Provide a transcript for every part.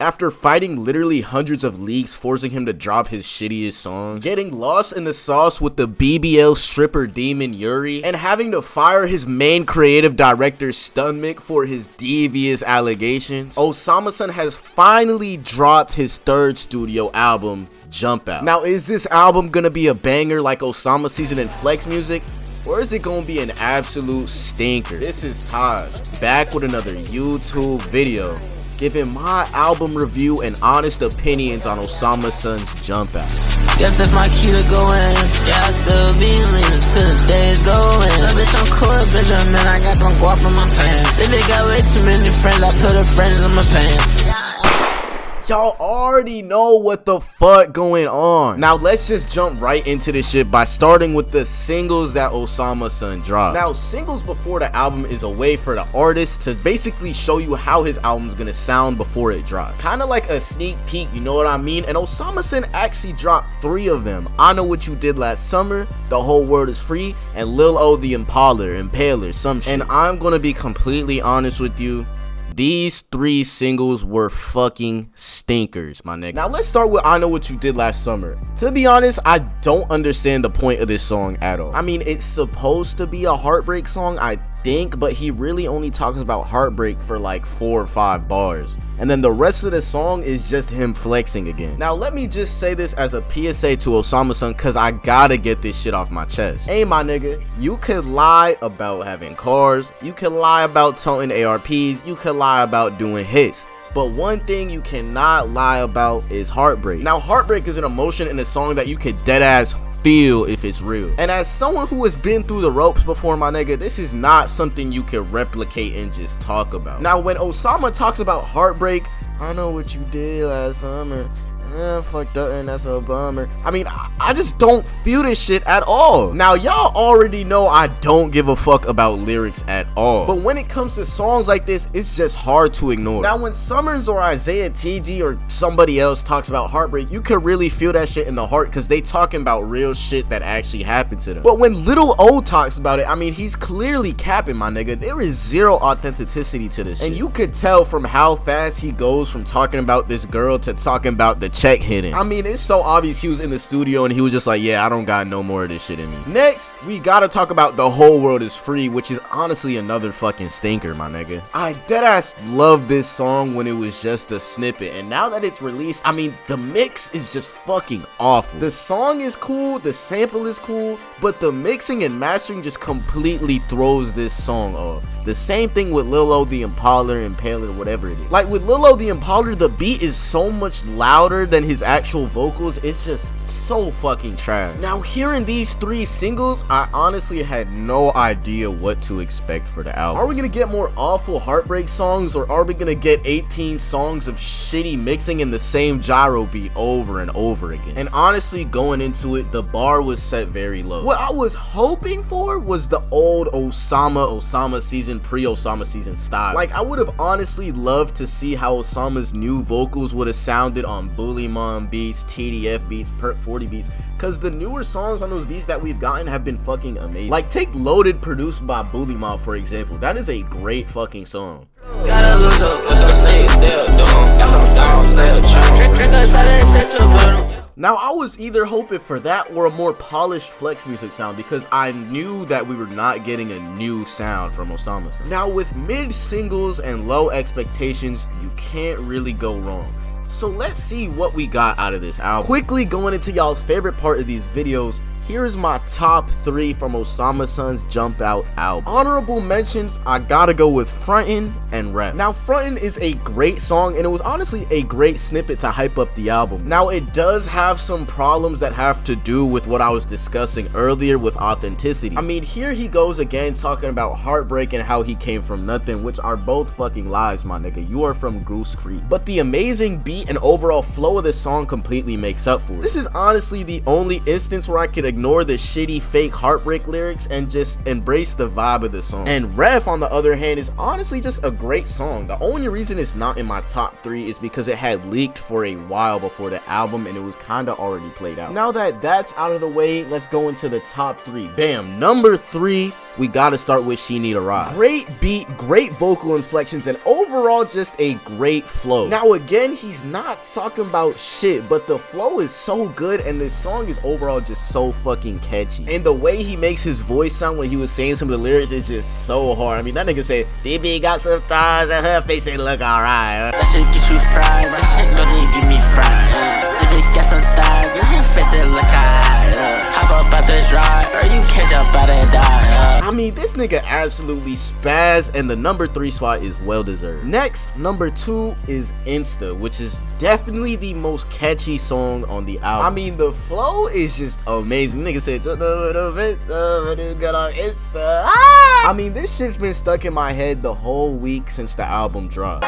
After fighting literally hundreds of leaks forcing him to drop his shittiest songs, getting lost in the sauce with the BBL stripper demon Yuri, and having to fire his main creative director Stunmick for his devious allegations, Osama-san has finally dropped his third studio album, Jump Out. Now, is this album gonna be a banger like Osama Season and Flex Music? Or is it gonna be an absolute stinker? This is Taj, back with another YouTube video, giving my album review and honest opinions on Osama-san's Jump Out. Guess that's my key to go in. Yeah, I still be leaning till the days go in. That bitch, I'm cool, bitch, man, I got them guap in my pants. If they got way too many friends, I put her friends in my pants. Y'all already know what the fuck going on. Now let's just jump right into this shit by starting with the singles that Osama-san dropped. Now, singles before the album is a way for the artist to basically show you how his album's gonna sound before it drops. Kind of like a sneak peek, you know what I mean? And Osama-san actually dropped 3 of them. I Know What You Did Last Summer, The Whole World Is Free, and Lil O the Impaler, some shit. And I'm gonna be completely honest with you, these 3 singles were fucking stinkers, my nigga. Now let's start with I Know What You Did Last Summer. To be honest, I don't understand the point of this song at all. I mean, it's supposed to be a heartbreak song, I think, but he really only talks about heartbreak for like 4 or 5 bars. And then the rest of the song is just him flexing again. Now let me just say this as a PSA to Osama-san, cause I gotta get this shit off my chest. Hey my nigga, you could lie about having cars, you could lie about toting ARPs, you could lie about doing hits, but one thing you cannot lie about is heartbreak. Now heartbreak is an emotion in a song that you could deadass feel if it's real. And as someone who has been through the ropes before, my nigga, this is not something you can replicate and just talk about. Now when Osama talks about heartbreak, I know what you did last summer, fucked up and that's a bummer. I mean, I just don't feel this shit at all. Now y'all already know I don't give a fuck about lyrics at all, but when it comes to songs like this, it's just hard to ignore. Now when Summers or Isaiah TG or somebody else talks about heartbreak, you can really feel that shit in the heart because they talking about real shit that actually happened to them. But when Lil O talks about it, I mean, he's clearly capping, my nigga. There is zero authenticity to this shit. And you could tell from how fast he goes from talking about this girl to talking about the check hitting. I mean, it's so obvious he was in the studio and he was just like, yeah, I don't got no more of this shit in me. Next, we gotta talk about The Whole World Is Free, which is honestly another fucking stinker, my nigga. I deadass loved this song when it was just a snippet, and now that it's released, I mean, the mix is just fucking awful. The song is cool, the sample is cool, but the mixing and mastering just completely throws this song off. The same thing with Lil O the Impaler, whatever it is. Like with Lil O the Impaler, the beat is so much louder than his actual vocals. It's just so fucking trash. Now hearing these 3 singles, I honestly had no idea what to expect for the album. Are we gonna get more awful heartbreak songs, or are we gonna get 18 songs of shitty mixing in the same gyro beat over and over again? And honestly, going into it, the bar was set very low. What I was hoping for was the old Osama Season, pre-Osama Season style. Like, I would have honestly loved to see how Osama's new vocals would have sounded on Bully Mom beats, TDF beats, Perk 40 beats, cause the newer songs on those beats that we've gotten have been fucking amazing. Like, take Loaded produced by Bully Mom for example. That is a great fucking song. Gotta lose up with some snakes, they'll do 'em. Got some dogs, they'll chew. Drink us out of the to a bottom. Now, I was either hoping for that or a more polished Flex Music sound because I knew that we were not getting a new sound from Osama-san. Now, with mid singles and low expectations, you can't really go wrong. So let's see what we got out of this album. Quickly going into y'all's favorite part of these videos, here's my top 3 from Osama-san's Jump Out album. Honorable mentions, I gotta go with Frontin' and Ref. Now, Frontin' is a great song, and it was honestly a great snippet to hype up the album. Now, it does have some problems that have to do with what I was discussing earlier with authenticity. I mean, here he goes again talking about heartbreak and how he came from nothing, which are both fucking lies, my nigga. You are from Goose Creek. But the amazing beat and overall flow of this song completely makes up for it. This is honestly the only instance where I could ignore the shitty fake heartbreak lyrics and just embrace the vibe of the song. And Ref, on the other hand, is honestly just a great song. The only reason it's not in my top 3 is because it had leaked for a while before the album and it was kinda already played out. Now that that's out of the way, let's go into the top 3. Bam, number 3, we gotta start with She Need a Ride. Great beat, great vocal inflections, and overall just a great flow. Now again, he's not talking about shit, but the flow is so good and this song is overall just so fucking catchy. And the way he makes his voice sound when he was saying some of the lyrics is just so hard. I mean, that nigga said, "BB got some thighs and her face ain't look alright." That shit get you fried, that shit really get me fried. BB got some thighs and her face ain't look alright. Hop up out this ride, or you catch up out and die. I mean, this nigga absolutely spaz, and the number 3 spot is well deserved. Next, number 2 is Insta, which is definitely the most catchy song on the album. I mean, the flow is just amazing. Nigga said, Insta. I mean, this shit's been stuck in my head the whole week since the album dropped.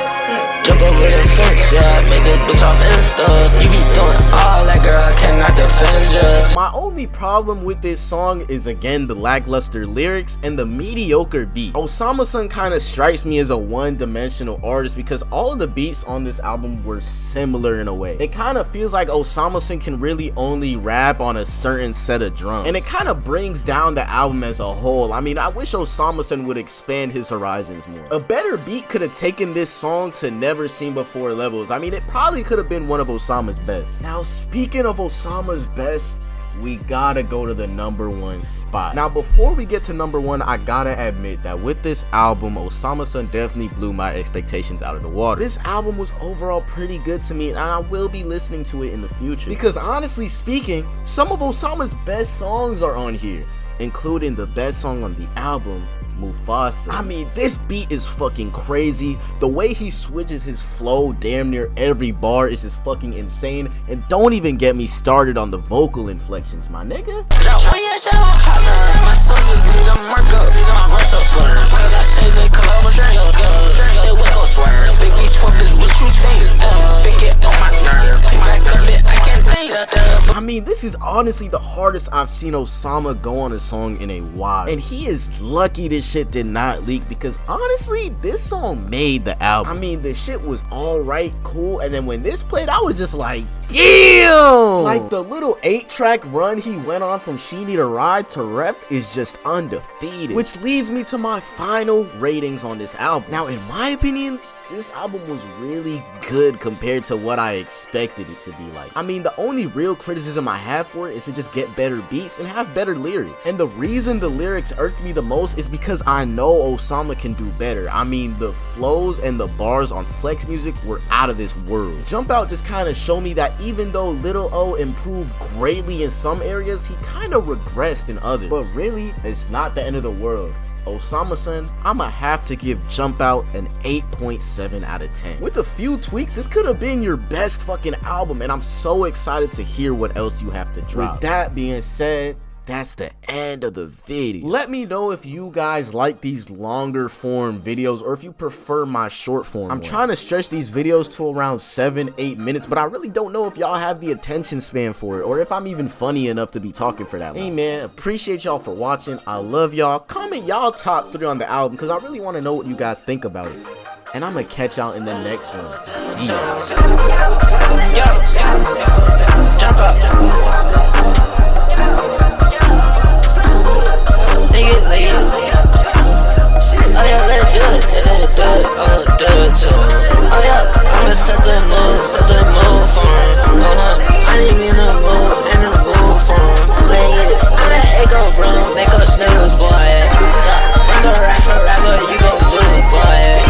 Jump over the fence, yeah, make this bitch off Insta. You be doing all that, girl, I cannot defend ya. My only problem with this song is again the lackluster lyrics and the mediocre beat. Osama Sun kind of strikes me as a one-dimensional artist because all of the beats on this album were similar in a way. It kind of feels like Osama Sun can really only rap on a certain set of drums, and it kind of brings down the album as a whole. I mean, I wish Osama Sun would expand his horizons more. A better beat could have taken this song to never seen before levels. I mean, it probably could have been one of Osama's best. Now, speaking of Osama's best, we gotta go to the number 1 spot. Now, before we get to number 1, I gotta admit that with this album, Osama Sun definitely blew my expectations out of the water. This album was overall pretty good to me, and I will be listening to it in the future. Because honestly speaking, some of Osama's best songs are on here, including the best song on the album, Mufasa. I mean, this beat is fucking crazy. The way he switches his flow damn near every bar is just fucking insane. And don't even get me started on the vocal inflections, my nigga. I mean, this is honestly the hardest I've seen Osama go on a song in a while, and he is lucky this shit did not leak, because honestly, this song made the album. I mean, the shit was alright, cool, and then when this played, I was just like, damn! Like, the little 8-track run he went on from She Need a Ride to Rep is just undefeated, which leads me to my final ratings on this album. Now, in my opinion, this album was really good compared to what I expected it to be like. I mean, the only real criticism I have for it is to just get better beats and have better lyrics. And the reason the lyrics irked me the most is because I know Osama can do better. I mean, the flows and the bars on Flex Music were out of this world. Jump Out just kind of showed me that even though Lil O improved greatly in some areas, he kind of regressed in others. But really, it's not the end of the world. Osama Sun, I'ma have to give Jump Out an 8.7 out of 10. With a few tweaks, this could have been your best fucking album, and I'm so excited to hear what else you have to drop. With that being said, that's the end of the video. Let me know if you guys like these longer form videos or if you prefer my short form ones. Trying to stretch these videos to around 7-8 minutes, but I really don't know if y'all have the attention span for it or if I'm even funny enough to be talking for that long. Hey man, appreciate y'all for watching. I love y'all. Comment y'all top 3 on the album because I really want to know what you guys think about it. And I'm gonna catch y'all in the next one. See y'all. Jump up. Oh yeah, let's do it.